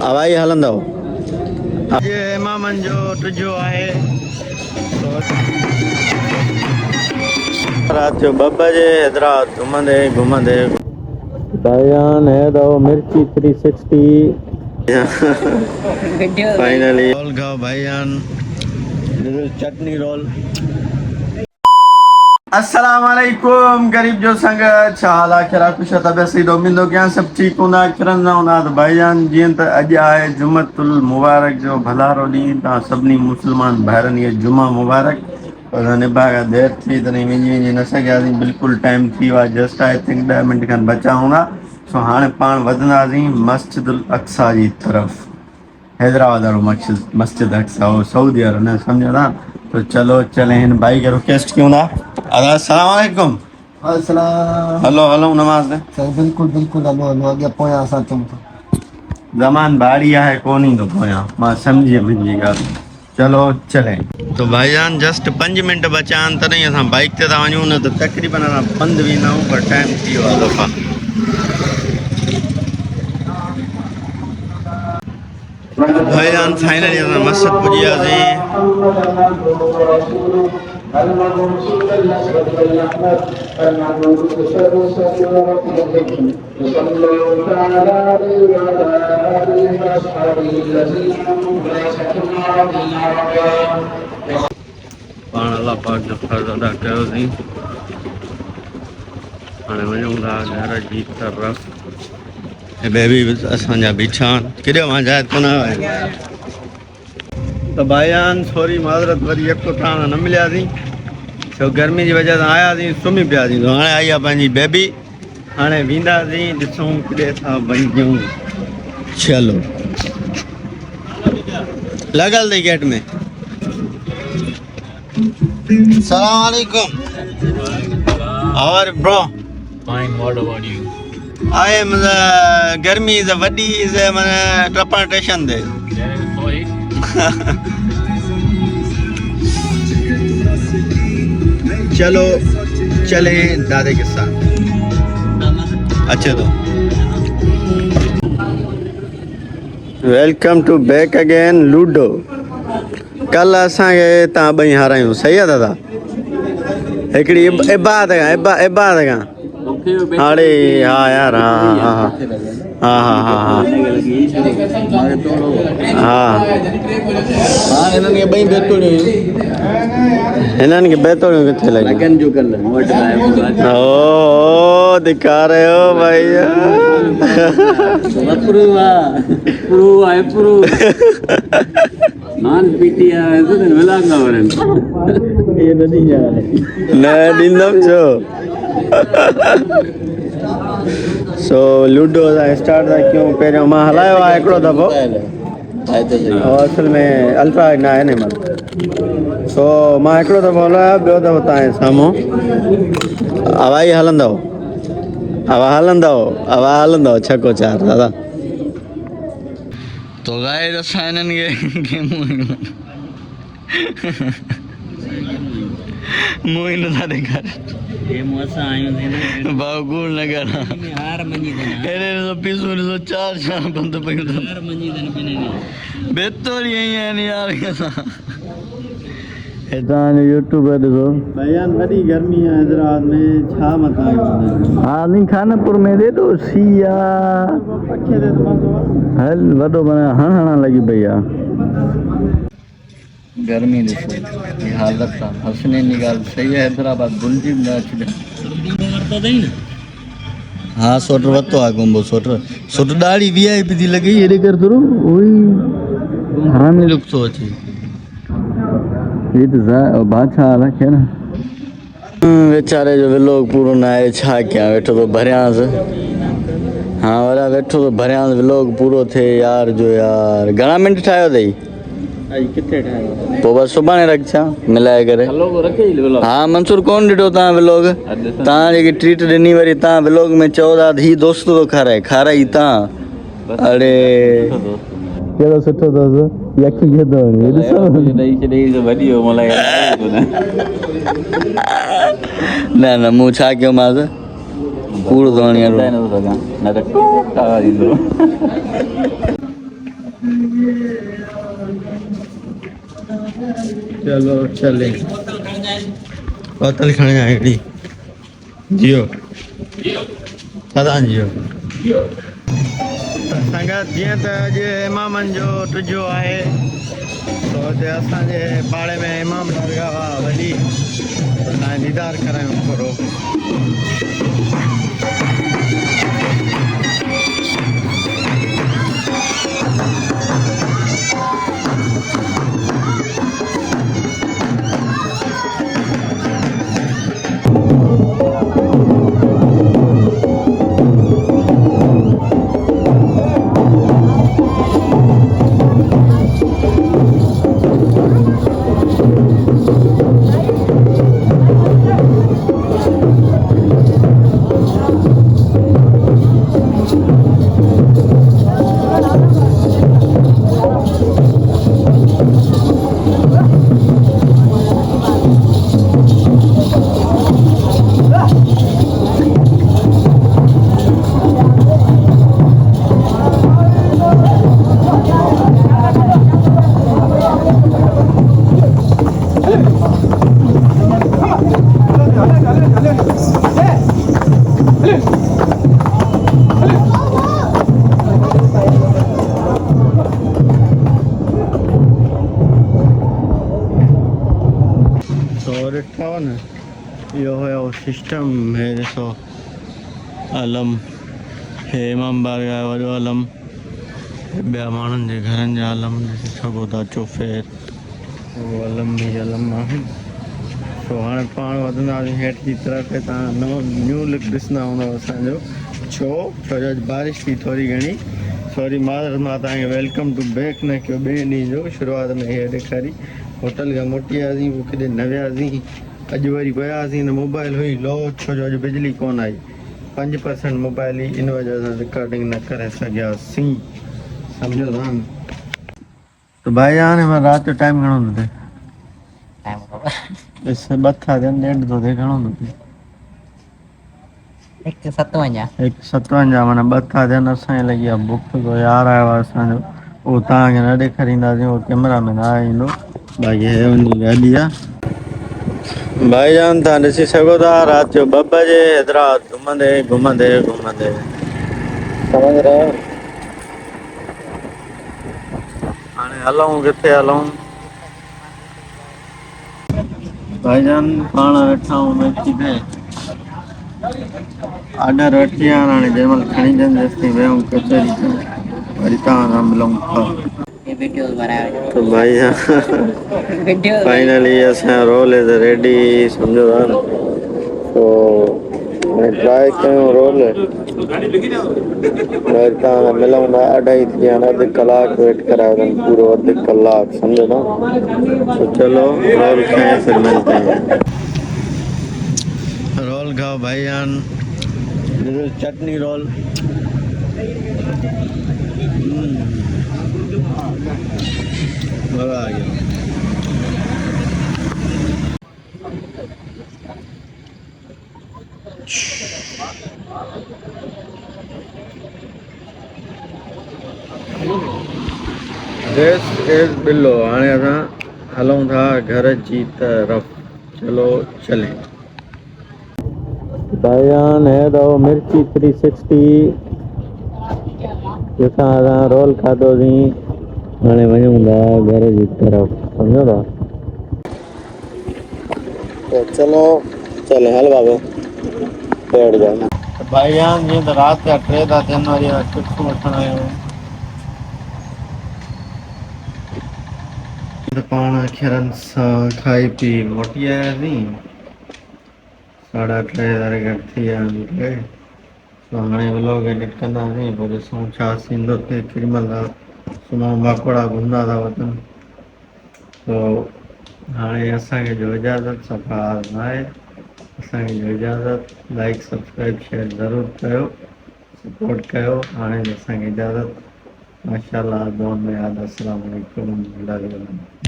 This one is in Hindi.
हवाई हलंदव ये इमामन जो टिजो आहे रात जो 2 बजे हैदराबाद घुमंदे घुमंदे बयान है तो मिर्ची 360 फाइनली रोल खाओ भाईजान चटनी रोल अस्सलाम वालेकुम गरीब जो संगत छा हाल आहे कहिड़ा ख़ुशि तबियत सही उम्मीदो कयां सभु ठीकु हूंदा किरंदा हूंदा त भाईजान जीअं त अॼु आहे जुमतुल मुबारक जो भलारो ॾींहुं तव्हां सभिनी मुस्लमान भाइरनि खे जुमा मुबारक पर निभा खां देरि थी तॾहिं वञी न सघियासीं बिल्कुलु टाइम थी वियो आहे जस्ट आई थिंक 10 मिंट खनि बचा हूंदा सो हाणे पाण वधंदासीं मस्जिदुल अक्सा जी तरफ़ हैदराबाद वारो मस्जिद अक्सा हो सऊदी वारो न सम्झो था तो चलो चले हिन भाई के रिक्वेस्ट क्यों था अस्सलाम वालेकुम हलो हलो नमाज दे बिल्कुल बिल्कुल हलो हलो अॻियां पोयां असां अचूं था ज़मान भारी आहे कोन ईंदो पोयां मां सम्झी मुंहिंजी ॻाल्हि चलो चले तो भाईजान जस्ट 5 मिंट बचा आहिनि तॾहिं असां बाइक ते था वञूं न त तक़रीबन असां पंधि वेंदा आहियूं पर टाइम थी वियो आहे दफ़ा भाईजान फाइनली असां मस्जिद पुॼी पाण अल्लाह पाक जो फर्ज़ अदा कयोसीं हाणे वञूं था घर जी तरफ़ बेबी असांजा बीठा आहिनि केॾो मां जायद कोन आयो त भाईजान थोरी माज़रत वरी यको ताण न मिलियासीं छो गर्मी जी वजह सां आयासीं सुम्ही पियासीं तो हाणे आई आहे पंहिंजी बेबी हाणे वेंदासीं ॾिसूं किथे था वञूं चलो लॻल अथई गेट में सलाम वालेकुम how are bro Fine, what about you? I am the गर्मी is वॾी is माना टपण स्टेशन ते There is boy. चलो चले दादे के साथ अच्छे तो welcome to back again ludo कल असांखे तव्हां ॿई हारायूं सही आहे दादा हिकिड़ी इबाद खां अरे हाँ यार हाँ हाँ हाँ हाँ हाँ हाँ हाँ हिननि खे बेतोड़ियूं किथे लॻियूं ओ दिखा रहे हो भैया न ॾींदमि छो सो लूडो असां स्टार्ट था कयूं पहिरियों मां हलायो आहे हिकिड़ो दफ़ो असल में अल्ट्रा न आहे न मां सो मां हिकिड़ो दफ़ो हलायो ॿियो दफ़ो तव्हांजे साम्हूं हवाई हलंदव छको 4 दादा तो गाइस असां हिननि खे गेमूं मुंहुं न था ॾेखारे बागुड़ नगर हार मञी अथनि पीसूं ॾिसो 4 बंदि पयूं अथनि बेतोड़ी आहिनि यार हितां जो यूट्यूबर ॾिसो भाईजान वॾी गर्मी आहे हैदराबाद में छा मथां हा नी खानपुर में ॾेढो सी आहे हल वॾो माना हणा लॻी पई आहे गर्मी ॾिसो ये हालत आहे हसने जी ॻाल्हि सही आहे हैदराबाद भुलिजी न अचिजे हाँ स्वेटर वरितो आहे गुंबो स्वेटर ॾाढी VIP थी लॻे हेॾे कर थोरो उहो हरामी लुक थो अचे ये तो बादशाह हाल आहे न वेचारे जो व्लॉग पूरो न आहे छा कयां वेठो तो भरियांसि हाँ वरा वेठो तो भरियांसि व्लॉग पूरो थिए यार जो यार घणा मिंट ठाहियो अथई किथे ठाहियो पोइ बसि सुभाणे रखिछा मिलाए करे हाँ मंसूर कोन ॾिठो तव्हां व्लॉग तव्हां जेकी ट्रीट ॾिनी वरी तव्हां व्लॉग में चओ था ही दोस्त थो खाराई तव्हां अड़े कहिड़ो सुठो अथसि यकी खे थो न मूं छा कयोमांसि कूड़ धोनी आता है ना तो लगा ना तो टूक आवाज दो चलो चले बोतल खाने आएगी जियो पता जियो संगत जीअं त अॼु इमामनि जो टिजो आहे तो हिते असांजे पाड़े में इमाम दरगाह आहे वॾी तव्हां दीदार करायूं थोरो यो है वो सिस्टम है ॾिसो अलम हे इमाम बारगाह वारो अलम ॿिया माण्हुनि जे घरनि जा अलम ॾिसी सघो था चोफेर उहो अलम बि अलम आहिनि सो हाणे पाण वधंदासीं हेठि जी तरफ़ तव्हां नओं न्यू लुक ॾिसंदा हूंदव असांजो छो जो अॼु बारिश थी थोरी घणी सॉरी मां तव्हांखे वेलकम टू बैक न कयो ॿिए ॾींहं जो शुरूआति में इहे ॾेखारी होटल खां मोटी वियासीं पोइ किथे न वियासीं अॼु वरी वियासीं त मोबाइल हुई लो छो जो अॼु बिजली कोन आई 5% मोबाइल ई इन वजह सां रिकॉर्डिंग न करे सघियासीं सम्झो था न तो भाई हाणे मां राति जो टाइम घणो थो थिए ॿ था थियनि ॾेढ थो थिए घणो थो थिए 1:57 माना 2 था थियनि असांखे लॻी आहे बुख तो यार आयो आहे असांजो उहो तव्हांखे न ॾेखारींदासीं उहो कैमरामैन आहे ईंदो बाक़ी हे उनजी गाॾी आहे भाईजान तव्हां ॾिसी सघो था राति जो 2 बजे हैदराबाद घुमंदे घुमंदे घुमंदे सम्झ रहियो हाणे हलूं किथे हलूं भाईजान पाण वेठा आहियूं मैची ते ऑर्डर वठी विया हाणे जंहिंमहिल खणी जंदसि वियूं कचहरी ते वरी तव्हां सां मिलूं था तो भाई फाइनली असांजो रोल इज़ रेडी सम्झो था न तो हाणे ट्राई कयूं रोल वरी तव्हां सां मिलूं था 2:30 थी विया आहिनि 1/2 कलाक वेट करायो अथनि पूरो 1/2 कलाक सम्झो था तो चलो रोल खाएं फिर मिलते हैं रोल खाओ भाईजान चटनी रोल मज़ा आ गया दिस इज बिल्लो हाणे असां हलूं था घर जी तरफ़ चलो चलें भाईजान है तो मिर्ची 360 जितां असां रोल खाधोसीं हाणे वञूं था घर जी तरफ़ सम्झो था तो चलो चले हल बाबू बैठ जाओ भाईजान जीअं त राति जा 3 था थियनि वरी टिप्स वठण आहियूं त पाण अखरनि सां खाई पी मोटी आयासीं 3:30 ताईं घटि थी विया आहिनि तो हाणे व्लॉग एडिट कंदासीं पोइ ॾिसूं छा थींदो थिए केॾीमहिल सुम्हूं माकोड़ा घुमंदा था वञनि तो हाणे असांखे जो इजाज़त सफ़ा न आहे असांखे जो इजाज़त लाइक सब्सक्राइब शेयर ज़रूरु कयो सपोर्ट कयो हाणे असांखे इजाज़त माशाल्लाह दुआ में यादि अस्सलाम वालेकुम।